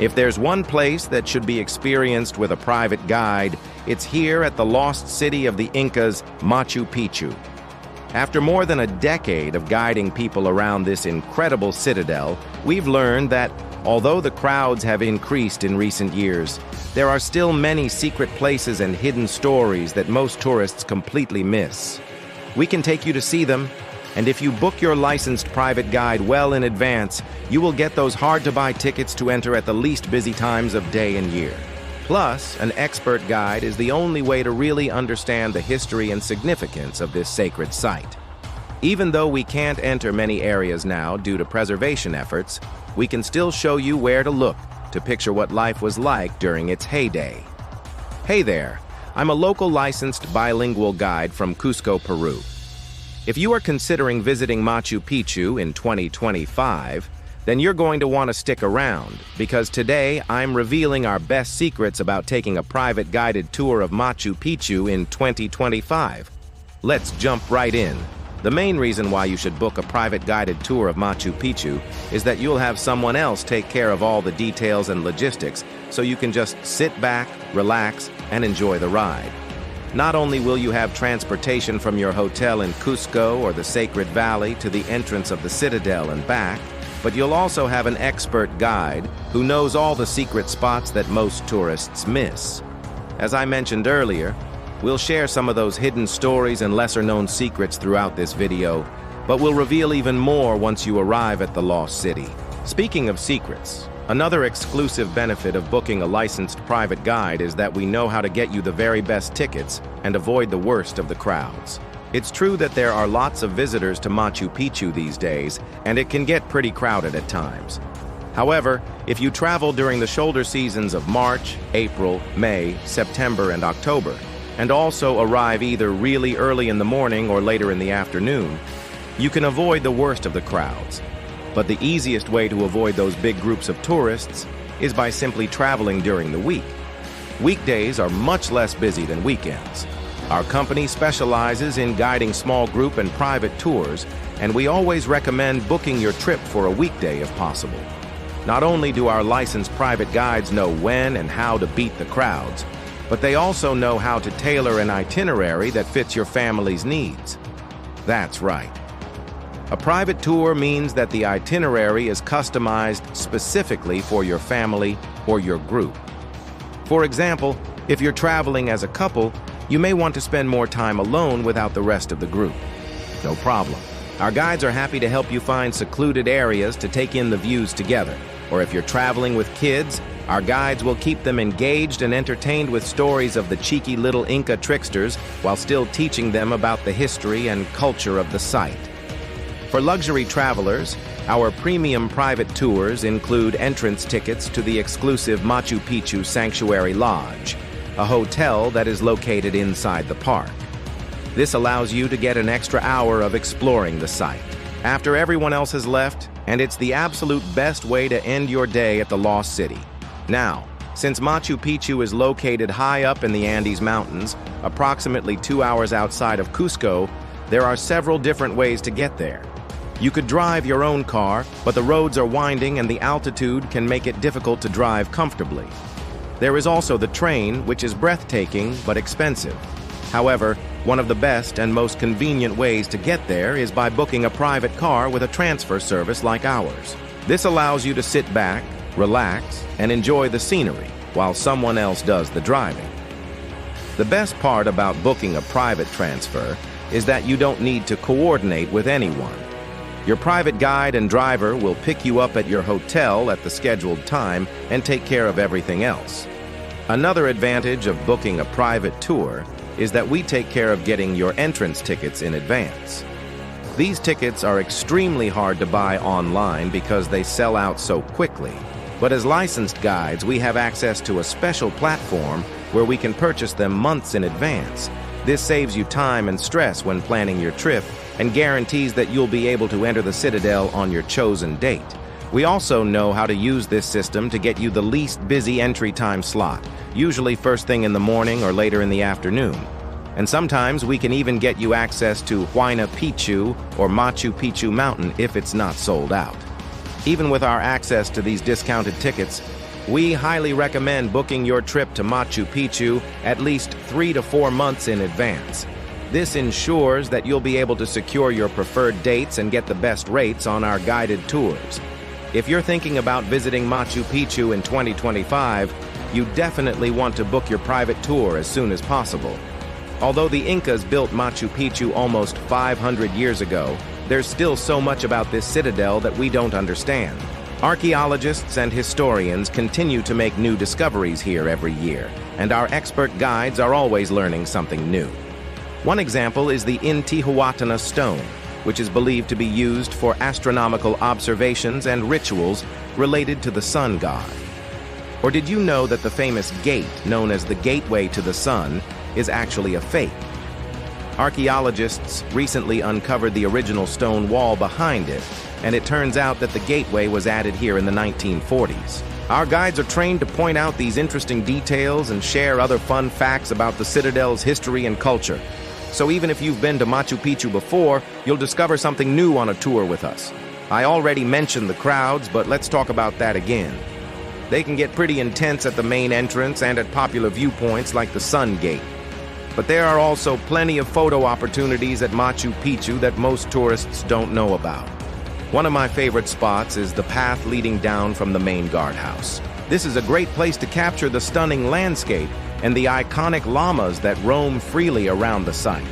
If there's one place that should be experienced with a private guide, it's here at the lost city of the Incas, Machu Picchu. After more than a decade of guiding people around this incredible citadel, we've learned that, although the crowds have increased in recent years, there are still many secret places and hidden stories that most tourists completely miss. We can take you to see them, and if you book your licensed private guide well in advance, you will get those hard-to-buy tickets to enter at the least busy times of day and year. Plus, an expert guide is the only way to really understand the history and significance of this sacred site. Even though we can't enter many areas now due to preservation efforts, we can still show you where to look to picture what life was like during its heyday. Hey there, I'm a local licensed bilingual guide from Cusco, Peru. If you are considering visiting Machu Picchu in 2025, then you're going to want to stick around, because today I'm revealing our best secrets about taking a private guided tour of Machu Picchu in 2025. Let's jump right in. The main reason why you should book a private guided tour of Machu Picchu is that you'll have someone else take care of all the details and logistics, so you can just sit back, relax, and enjoy the ride. Not only will you have transportation from your hotel in Cusco or the Sacred Valley to the entrance of the Citadel and back, but you'll also have an expert guide who knows all the secret spots that most tourists miss. As I mentioned earlier, we'll share some of those hidden stories and lesser-known secrets throughout this video, but we'll reveal even more once you arrive at the lost city. Speaking of secrets, another exclusive benefit of booking a licensed private guide is that we know how to get you the very best tickets and avoid the worst of the crowds. It's true that there are lots of visitors to Machu Picchu these days, and it can get pretty crowded at times. However, if you travel during the shoulder seasons of March, April, May, September, and October, and also arrive either really early in the morning or later in the afternoon, you can avoid the worst of the crowds. But the easiest way to avoid those big groups of tourists is by simply traveling during the week. Weekdays are much less busy than weekends. Our company specializes in guiding small group and private tours, and we always recommend booking your trip for a weekday if possible. Not only do our licensed private guides know when and how to beat the crowds, but they also know how to tailor an itinerary that fits your family's needs. That's right. A private tour means that the itinerary is customized specifically for your family or your group. For example, if you're traveling as a couple, you may want to spend more time alone without the rest of the group. No problem. Our guides are happy to help you find secluded areas to take in the views together. Or if you're traveling with kids, our guides will keep them engaged and entertained with stories of the cheeky little Inca tricksters while still teaching them about the history and culture of the site. For luxury travelers, our premium private tours include entrance tickets to the exclusive Machu Picchu Sanctuary Lodge, a hotel that is located inside the park. This allows you to get an extra hour of exploring the site after everyone else has left, and it's the absolute best way to end your day at the lost city. Now, since Machu Picchu is located high up in the Andes Mountains, approximately 2 hours outside of Cusco, there are several different ways to get there. You could drive your own car, but the roads are winding and the altitude can make it difficult to drive comfortably. There is also the train, which is breathtaking but expensive. However, one of the best and most convenient ways to get there is by booking a private car with a transfer service like ours. This allows you to sit back, relax, and enjoy the scenery while someone else does the driving. The best part about booking a private transfer is that you don't need to coordinate with anyone. Your private guide and driver will pick you up at your hotel at the scheduled time and take care of everything else. Another advantage of booking a private tour is that we take care of getting your entrance tickets in advance. These tickets are extremely hard to buy online because they sell out so quickly. But as licensed guides, we have access to a special platform where we can purchase them months in advance. This saves you time and stress when planning your trip and guarantees that you'll be able to enter the Citadel on your chosen date. We also know how to use this system to get you the least busy entry time slot, usually first thing in the morning or later in the afternoon. And sometimes we can even get you access to Huayna Picchu or Machu Picchu Mountain if it's not sold out. Even with our access to these discounted tickets, We highly recommend booking your trip to Machu Picchu at least 3 to 4 months in advance. This ensures that you'll be able to secure your preferred dates and get the best rates on our guided tours. If you're thinking about visiting Machu Picchu in 2025, you definitely want to book your private tour as soon as possible. Although the Incas built Machu Picchu almost 500 years ago, there's still so much about this citadel that we don't understand. Archaeologists and historians continue to make new discoveries here every year, and our expert guides are always learning something new. One example is the Intihuatana stone, which is believed to be used for astronomical observations and rituals related to the sun god. Or did you know that the famous gate, known as the Gateway to the Sun, is actually a fake? Archaeologists recently uncovered the original stone wall behind it, and it turns out that the gateway was added here in the 1940s. Our guides are trained to point out these interesting details and share other fun facts about the citadel's history and culture. So even if you've been to Machu Picchu before, you'll discover something new on a tour with us. I already mentioned the crowds, but let's talk about that again. They can get pretty intense at the main entrance and at popular viewpoints like the Sun Gate. But there are also plenty of photo opportunities at Machu Picchu that most tourists don't know about. One of my favorite spots is the path leading down from the main guardhouse. This is a great place to capture the stunning landscape and the iconic llamas that roam freely around the site.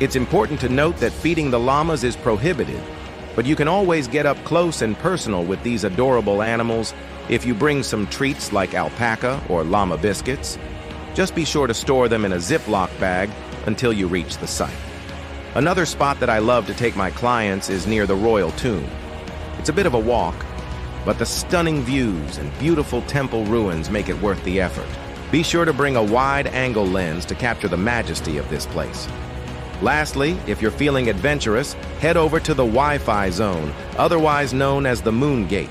It's important to note that feeding the llamas is prohibited, but you can always get up close and personal with these adorable animals if you bring some treats like alpaca or llama biscuits. Just be sure to store them in a Ziploc bag until you reach the site. Another spot that I love to take my clients is near the Royal Tomb. It's a bit of a walk, but the stunning views and beautiful temple ruins make it worth the effort. Be sure to bring a wide-angle lens to capture the majesty of this place. Lastly, if you're feeling adventurous, head over to the Wi-Fi zone, otherwise known as the Moon Gate.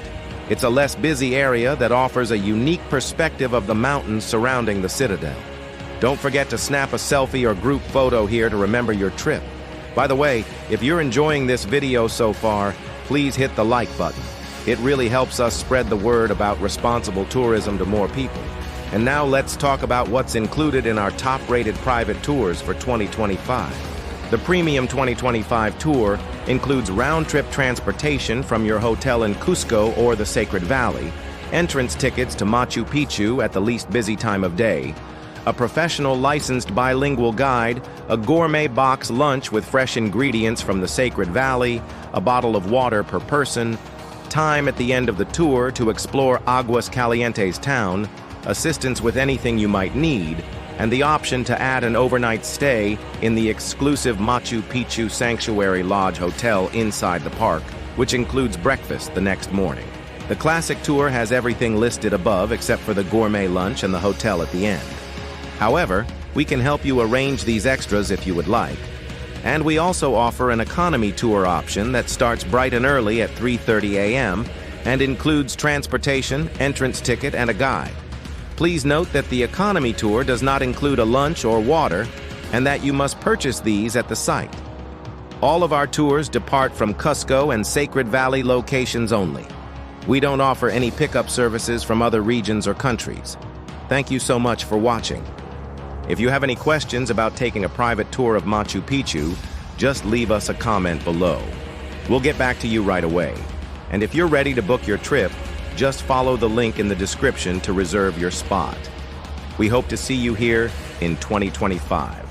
It's a less busy area that offers a unique perspective of the mountains surrounding the citadel. Don't forget to snap a selfie or group photo here to remember your trip. By the way, if you're enjoying this video so far, please hit the like button. It really helps us spread the word about responsible tourism to more people. And now let's talk about what's included in our top-rated private tours for 2025. The Premium 2025 tour includes round-trip transportation from your hotel in Cusco or the Sacred Valley, entrance tickets to Machu Picchu at the least busy time of day, a professional licensed bilingual guide, a gourmet box lunch with fresh ingredients from the Sacred Valley, a bottle of water per person, time at the end of the tour to explore Aguas Calientes town, assistance with anything you might need, and the option to add an overnight stay in the exclusive Machu Picchu Sanctuary Lodge Hotel inside the park, which includes breakfast the next morning. The Classic Tour has everything listed above except for the gourmet lunch and the hotel at the end. However, we can help you arrange these extras if you would like. And we also offer an economy tour option that starts bright and early at 3:30 a.m. and includes transportation, entrance ticket, and a guide. Please note that the economy tour does not include a lunch or water, and that you must purchase these at the site. All of our tours depart from Cusco and Sacred Valley locations only. We don't offer any pickup services from other regions or countries. Thank you so much for watching. If you have any questions about taking a private tour of Machu Picchu, just leave us a comment below. We'll get back to you right away. And if you're ready to book your trip, just follow the link in the description to reserve your spot. We hope to see you here in 2025.